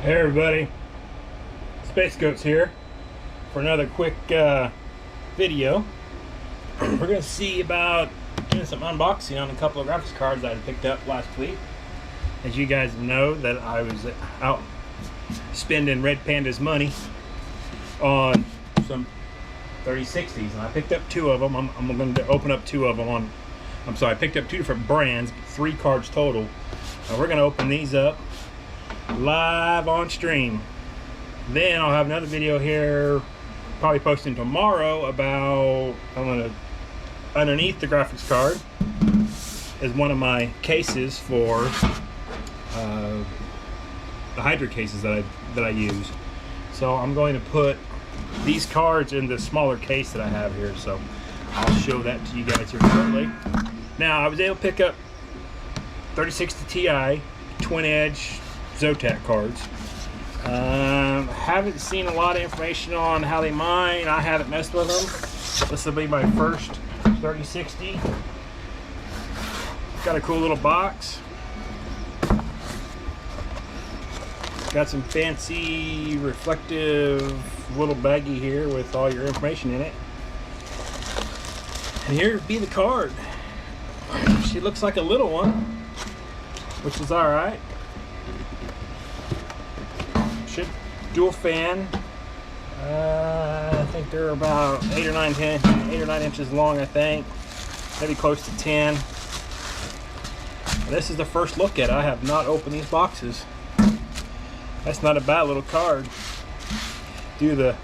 Hey everybody, Space Goats here for another quick video. We're going to see about doing some unboxing on a couple of graphics cards that I picked up last week. As you guys know, that I was out spending Red Panda's money on some 3060s, and I picked up two of them. I'm going to open up two of them on, I picked up two different brands, 3 cards total. And we're going to open these up live on stream. Then I'll have another video here, probably posting tomorrow, about underneath the graphics card is one of my cases for the Hydra cases that I use. So I'm going to put these cards in the smaller case that I have here, so I'll show that to you guys here shortly. Now, I was able to pick up 3060 Ti twin edge Zotac cards. Haven't seen a lot of information on how they mine. I haven't messed with them. This will be my first 3060. Got a cool little box. Got some fancy reflective little baggie here with all your information in it. And here be the card. She looks like a little one, which is alright. Should dual fan. I think they're about 8 or 9 inches long, I think. Maybe close to 10. This is the first look at it. I have not opened these boxes. That's not a bad little card. Do the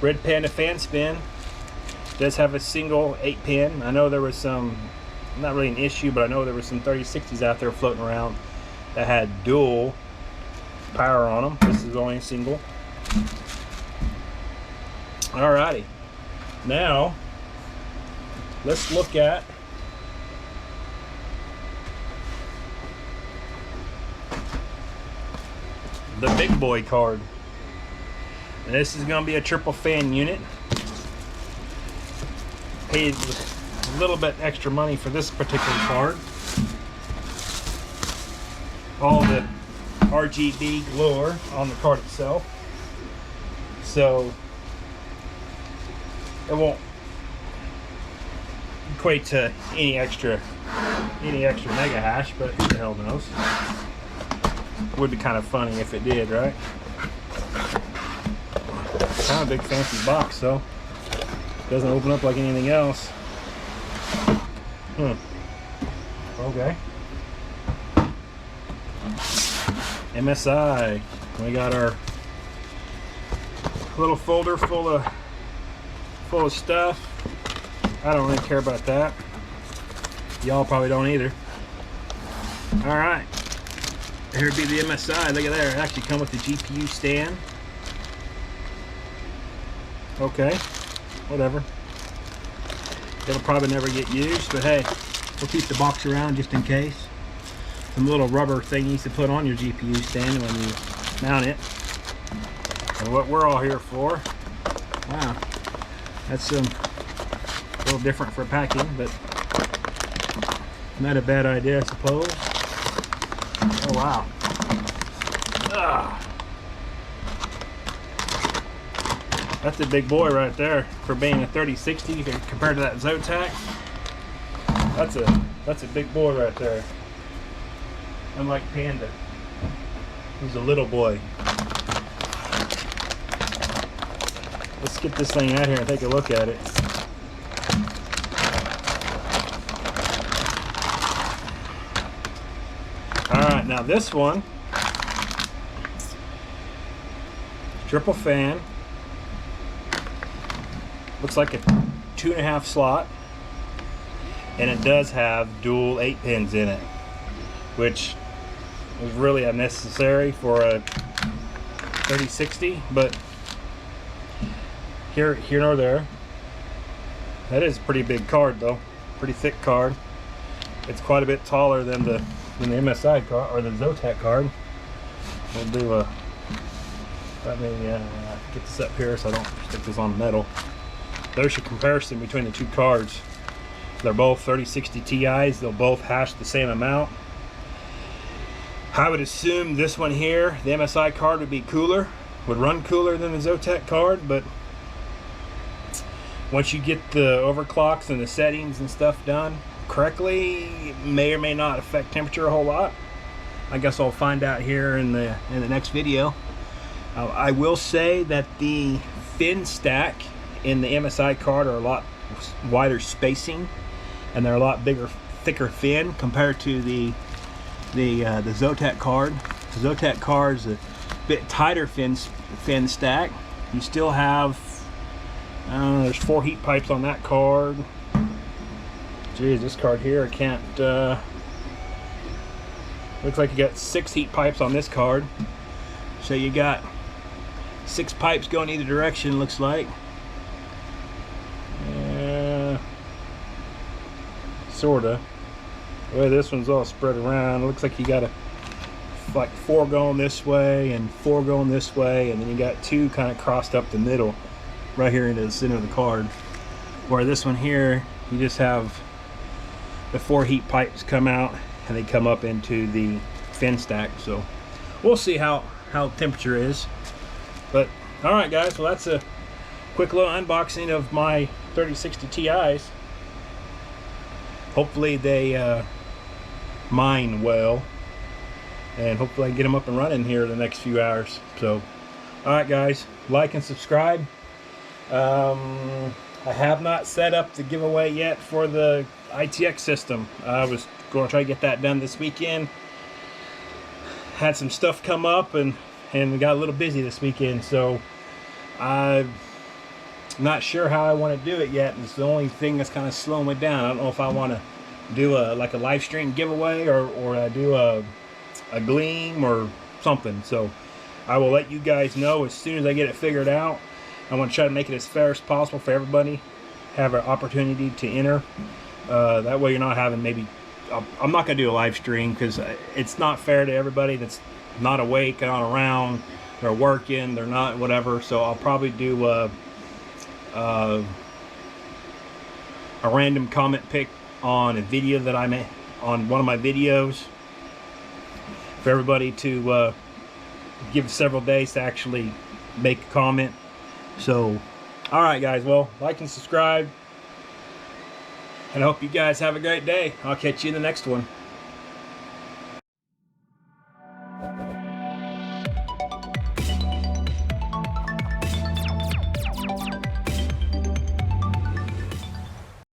Red Panda fan spin. It does have a single 8-pin. I know there was some, not really an issue, but I know there were some 3060s out there floating around that had dual power on them. This is only a single. Alrighty, now let's look at the big boy card. And this is going to be a triple fan unit. Paid a little bit extra money for this particular card. All the RGB galore on the card itself, so it won't equate to any extra mega hash, but who the hell knows. It would be kind of funny if it did, right? Kind of big fancy box, though. Doesn't open up like anything else. Okay. MSI. We got our little folder full of stuff. I don't really care about that. Y'all probably don't either. All right. Here'd be the MSI. Look at there. It actually come with the GPU stand. Okay. Whatever. It'll probably never get used, but hey, we'll keep the box around just in case. Some little rubber thingies to put on your GPU stand when you mount it. And what we're all here for. Wow, that's a little different for packing, but not a bad idea, I suppose. Oh wow. That's a big boy right there for being a 3060 compared to that Zotac. That's a big boy right there. Unlike Panda, who's a little boy. Let's get this thing out here and take a look at it. Alright, now this one, triple fan, looks like a 2.5 slot, and it does have dual 8 pins in it, which was really unnecessary for a 3060, but here nor there. That is a pretty big card though, pretty thick card. It's quite a bit taller than the MSI card or the Zotac card. We'll do a, let me get this up here so I don't stick this on metal. There's your comparison between the two cards. They're both 3060 Ti's. They'll both hash the same amount. I would assume this one here, the MSI card, would be cooler, would run cooler than the Zotac card, but once you get the overclocks and the settings and stuff done correctly, it may or may not affect temperature a whole lot. I guess I'll find out here in the next video. I will say that the fin stack in the MSI card are a lot wider spacing, and they're a lot bigger, thicker fin compared to the Zotac card. The Zotac card is a bit tighter fin stack. You still have, there's 4 heat pipes on that card. Geez, this card here, I can't, looks like you got 6 heat pipes on this card. So you got 6 pipes going either direction, looks like. Sorta. The way this one's all spread around, it looks like you got like 4 going this way and 4 going this way, and then you got 2 kind of crossed up the middle right here into the center of the card. Where this one here, you just have the 4 heat pipes come out and they come up into the fin stack. So we'll see how temperature is. But all right guys, well that's a quick little unboxing of my 3060 Ti's. Hopefully they mine well, and hopefully I can get them up and running here in the next few hours. So all right guys, like and subscribe. I have not set up the giveaway yet for the ITX system. I was going to try to get that done this weekend. Had some stuff come up and we got a little busy this weekend, so I'm not sure how I want to do it yet. It's the only thing that's kind of slowing me down. I don't know if I want to do a live stream giveaway or I do a gleam or something. So I will let you guys know as soon as I get it figured out. I want to try to make it as fair as possible for everybody, have an opportunity to enter. That way you're not having maybe, I'm not going to do a live stream because it's not fair to everybody that's not awake, not around, they're working, they're not, whatever. So I'll probably do a random comment pick on a video that I made on one of my videos for everybody to give several days to actually make a comment. So all right guys, well, like and subscribe, and I hope you guys have a great day. I'll catch you in the next one.